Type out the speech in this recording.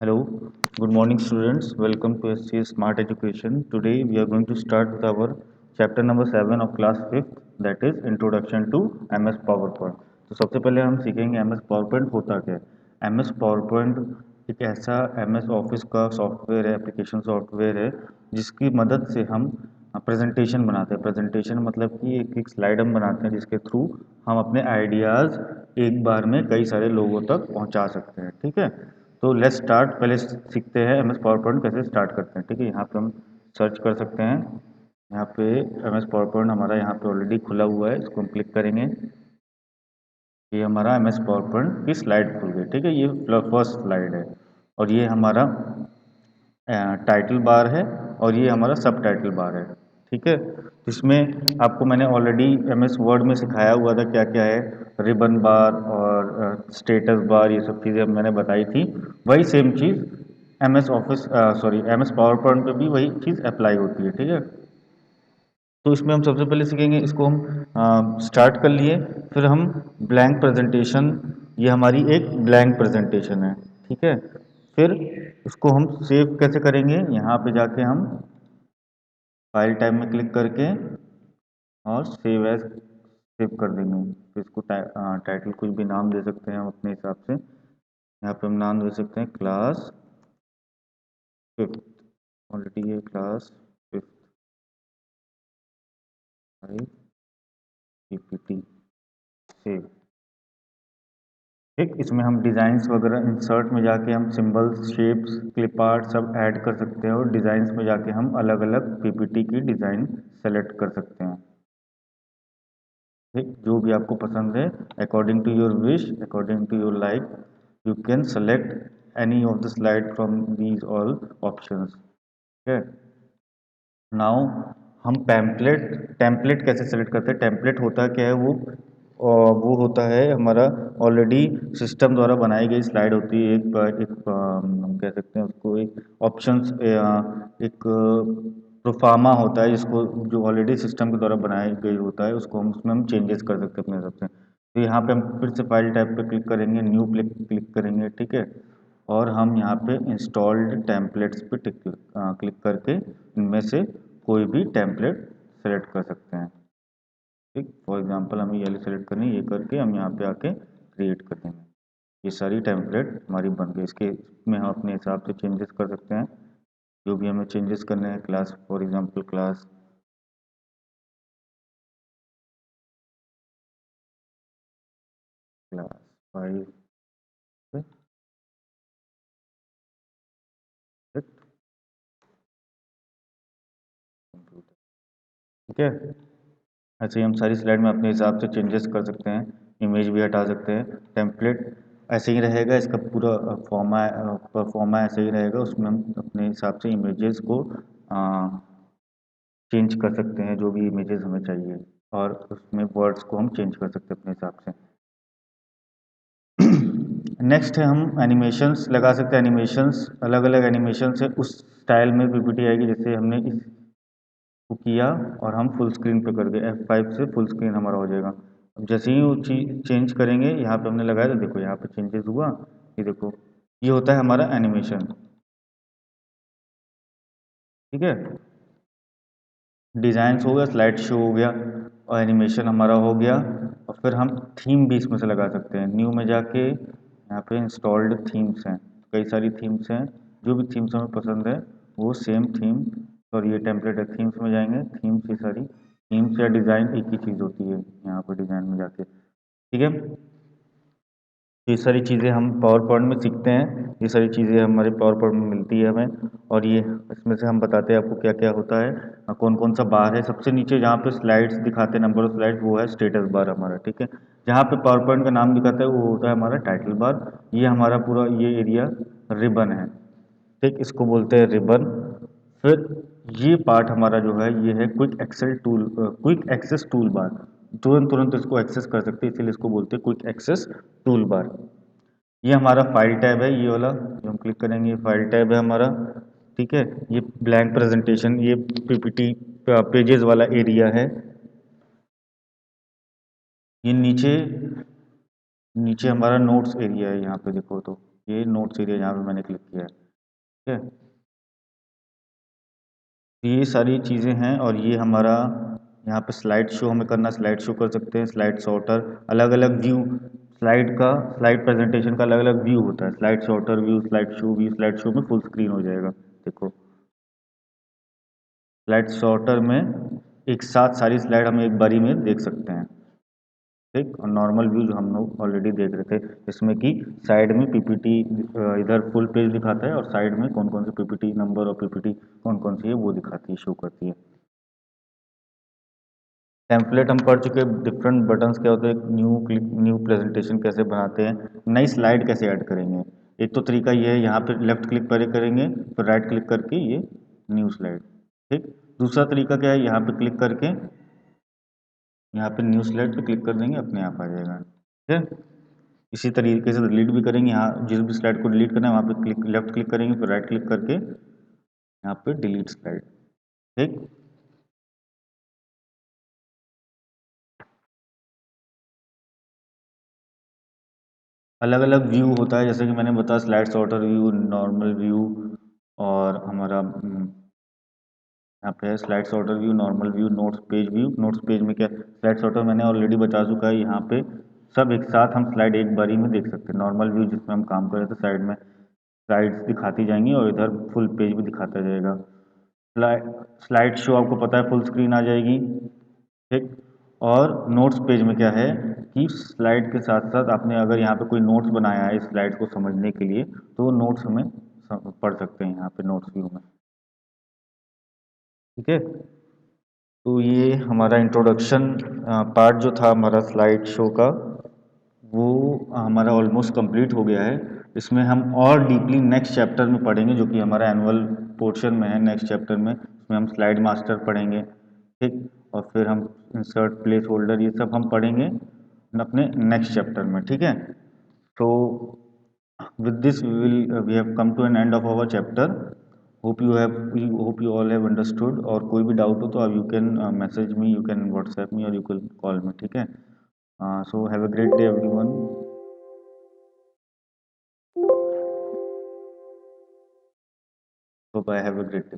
Hello, good morning students. Welcome to SC Smart Education. Today we are going to start with our chapter number 7 of class 5th, that is Introduction to MS PowerPoint. तो सबसे पहले हम सीखेंगे MS PowerPoint होता क्या है। MS PowerPoint एक ऐसा MS Office का सॉफ्टवेयर है, एप्लीकेशन सॉफ्टवेयर है जिसकी मदद से हम प्रेजेंटेशन बनाते हैं। प्रेजेंटेशन मतलब कि एक एक स्लाइड हम बनाते हैं जिसके थ्रू हम अपने आइडियाज़ एक बार में कई सारे लोगों तक पहुंचा सकते हैं। ठीक है, तो लेट्स स्टार्ट। पहले सीखते हैं एम एस पावर पॉइंट कैसे स्टार्ट करते हैं। ठीक है, यहाँ पे हम सर्च कर सकते हैं। यहाँ पे एम एस पावर पॉइंट हमारा यहाँ पे ऑलरेडी खुला हुआ है, इसको हम क्लिक करेंगे। ये हमारा एम एस पावर पॉइंट की स्लाइड खुल गई। ठीक है, ये फर्स्ट स्लाइड है और ये हमारा टाइटल बार है और ये हमारा सब टाइटल बार है। ठीक है, इसमें आपको मैंने ऑलरेडी एम एस वर्ड में सिखाया हुआ था क्या क्या है, रिबन बार और स्टेटस बार, ये सब चीज़ें मैंने बताई थी। वही सेम चीज़ M S office M S power point पे भी वही चीज़ अप्लाई होती है। ठीक है, तो इसमें हम सबसे पहले सीखेंगे, इसको हम स्टार्ट कर लिए, फिर हम ब्लैंक प्रेजेंटेशन, ये हमारी एक ब्लैंक प्रेजेंटेशन है। ठीक है, फिर इसको हम सेव कैसे करेंगे, यहाँ पे जाके हम फाइल टाइप में क्लिक करके और सेव एज सेव कर देंगे। तो इसको टाइटल कुछ भी नाम दे सकते हैं हम अपने हिसाब से। यहाँ पे हम नाम दे सकते हैं क्लास 5th। ऑलरेडी ये क्लास 5th पीपीटी सेव। ठीक, इसमें हम डिज़ाइंस वगैरह इंसर्ट में जाके हम सिंबल्स, शेप्स, क्लिप आर्ट सब ऐड कर सकते हैं और डिज़ाइंस में जाके हम अलग अलग पीपीटी की डिज़ाइन सेलेक्ट कर सकते हैं। ठीक, जो भी आपको पसंद है, according to your wish, according to your like, you can select any of the slide from these all options. ठीक है, नाउ हम टेम्पलेट कैसे सेलेक्ट करते हैं। टेम्पलेट होता क्या है, वो होता है हमारा ऑलरेडी सिस्टम द्वारा बनाई गई स्लाइड होती है। हम कह सकते हैं उसको एक ऑप्शंस, एक प्रोफार्मा होता है जिसको, जो ऑलरेडी सिस्टम के द्वारा बनाई गई होता है, उसको हम उसमें हम चेंजेस कर सकते हैं अपने हिसाब से। तो यहाँ पे हम फिर से फाइल टाइप पे क्लिक करेंगे, न्यू क्लिक करेंगे। ठीक है, और हम यहाँ पे इंस्टॉल्ड टेम्पलेट्स पे क्लिक करके इनमें से कोई भी टेम्पलेट सेलेक्ट कर सकते हैं। ठीक, फॉर एग्जांपल हमें ये वाली सेलेक्ट करनी है, ये करके हम यहाँ पे आके क्रिएट कर देंगे। ये सारी टेम्पलेट हमारी बन गई। इसके में हम अपने हिसाब से चेंजेस कर सकते हैं, जो भी हमें चेंजेस करने हैं। Class for example class class 5 पे कंप्यूटर। ठीक है, ऐसे ही हम सारी स्लाइड में अपने हिसाब से चेंजेस कर सकते हैं, इमेज भी हटा सकते हैं। टेम्पलेट ऐसे ही रहेगा, इसका पूरा फॉर्मा ऐसे ही रहेगा। उसमें हम अपने हिसाब से इमेजेस को चेंज कर सकते हैं, जो भी इमेजेस हमें चाहिए, और उसमें वर्ड्स को हम चेंज कर सकते हैं अपने हिसाब से। नेक्स्ट है, हम एनिमेशंस लगा सकते हैं। एनिमेशंस, अलग अलग एनिमेशन से उस स्टाइल में पीपीटी आएगी जैसे हमने इसको किया, और हम फुल स्क्रीन पे कर गए, F5 से फुल स्क्रीन हमारा हो जाएगा। अब जैसे ही वो चीज चेंज करेंगे, यहाँ पे हमने लगाया तो देखो यहाँ पे चेंजेस हुआ। ये देखो, ये होता है हमारा एनिमेशन। ठीक है, डिजाइन हो गया, स्लाइड शो हो गया, और एनिमेशन हमारा हो गया। और फिर हम थीम भी इसमें से लगा सकते हैं। न्यू में जाके यहाँ पे इंस्टॉल्ड थीम्स हैं, कई सारी थीम्स हैं। जो भी थीम्स हमें पसंद है वो सेम थीम, और ये टेम्पलेट है, थीम्स में जाएंगे, थीम्स की सारी थीम्स या डिज़ाइन एक ही चीज़ होती है यहाँ पर डिज़ाइन में जाके। ठीक है, ये सारी चीज़ें हम पावर पॉइंट में सीखते हैं। ये सारी चीज़ें हमारे पावर पॉइंट में मिलती है हमें, और ये इसमें से हम बताते हैं आपको क्या क्या होता है, कौन कौन सा बार है। सबसे नीचे जहाँ पे स्लाइड्स दिखाते हैं, नंबर ऑफ स्लाइड्स, वो है स्टेटस बार हमारा। ठीक है, जहाँ पे पावर पॉइंट का नाम दिखाता है वो होता है हमारा टाइटल बार। ये हमारा पूरा ये एरिया रिबन है। ठीक, इसको बोलते हैं रिबन। फिर ये पार्ट हमारा जो है, ये है क्विक एक्सेस टूल बार। तुरंत तुरंत इसको एक्सेस कर सकते हैं, इसीलिए इसको बोलते हैं क्विक एक्सेस टूल बार। ये हमारा फाइल टैब है, ये वाला जो हम क्लिक करेंगे, ये फाइल टैब है हमारा। ठीक है, ये ब्लैंक प्रेजेंटेशन, ये पीपीटी पेजेस वाला एरिया है। ये नीचे नीचे हमारा नोट्स एरिया है, यहाँ पे देखो तो ये नोट्स एरिया यहाँ पे मैंने क्लिक किया है, ठीक है। ये सारी चीज़ें हैं और ये हमारा यहाँ पे स्लाइड शो हमें करना, स्लाइड शो कर सकते हैं, स्लाइड सॉर्टर, अलग अलग व्यू, स्लाइड प्रेजेंटेशन का अलग अलग व्यू होता है, slide sorter view, slide show view, slide show में फुल स्क्रीन हो जाएगा। देखो स्लाइड सॉर्टर में एक साथ सारी स्लाइड हम एक बारी में देख सकते हैं, ठीक। और नॉर्मल व्यू जो हम लोग ऑलरेडी देख रहे थे, इसमें कि साइड में पीपीटी, इधर फुल पेज दिखाता है और साइड में कौन कौन सी पीपीटी नंबर और पीपीटी कौन कौन सी है वो दिखाती है, शो करती है। टेम्पलेट हम पढ़ चुके हैं, डिफरेंट बटन्स क्या होते हैं, न्यू प्रेजेंटेशन कैसे बनाते हैं, नई स्लाइड कैसे ऐड करेंगे। एक तो तरीका ये है, यहाँ पे लेफ्ट क्लिक करेंगे, फिर राइट क्लिक करके ये न्यू स्लाइड, ठीक। दूसरा तरीका क्या है, यहाँ पे क्लिक करके यहाँ पे न्यू स्लाइड पे क्लिक कर देंगे, अपने आप आ जाएगा, ठीक है। इसी तरीके से डिलीट भी करेंगे, यहाँ जिस भी स्लाइड को डिलीट करना है वहाँ पे लेफ्ट क्लिक करेंगे, फिर राइट क्लिक करके यहाँ पे डिलीट स्लाइड, ठीक। अलग अलग व्यू होता है, जैसे कि मैंने बताया, slide sorter view, normal view, और हमारा यहाँ पे है slide sorter view, normal view, notes page view. Notes page में क्या, स्लाइड सॉर्टर मैंने ऑलरेडी बता चुका है, यहाँ पे सब एक साथ हम स्लाइड एक बारी में देख सकते हैं। नॉर्मल व्यू जिसमें हम काम कर रहे थे, साइड में स्लाइड्स दिखाती जाएंगी और इधर फुल पेज भी दिखाता जाएगा। स्लाइड स्लाइड शो आपको पता है फुल स्क्रीन आ जाएगी, ठीक। और नोट्स पेज में क्या है कि स्लाइड के साथ साथ आपने अगर यहाँ पे कोई नोट्स बनाया है इस स्लाइड को समझने के लिए, तो वो नोट्स हमें पढ़ सकते हैं यहाँ पे नोट्स व्यू में, ठीक है। तो ये हमारा इंट्रोडक्शन पार्ट जो था हमारा स्लाइड शो का, वो हमारा ऑलमोस्ट कंप्लीट हो गया है। इसमें हम और डीपली नेक्स्ट चैप्टर में पढ़ेंगे, जो कि हमारा एनुअल पोर्शन में है। नेक्स्ट चैप्टर में इसमें हम स्लाइड मास्टर पढ़ेंगे, ठीक। और फिर हम इंसर्ट, प्लेस होल्डर, ये सब हम पढ़ेंगे अपने नेक्स्ट चैप्टर में, ठीक है। तो with this we have come to an end of our chapter. Hope you all have understood, और कोई भी डाउट हो तो आप you can message me, you can WhatsApp me, और यू कैन कॉल मी, ठीक है। So have a great day everyone. Bye, have a great day.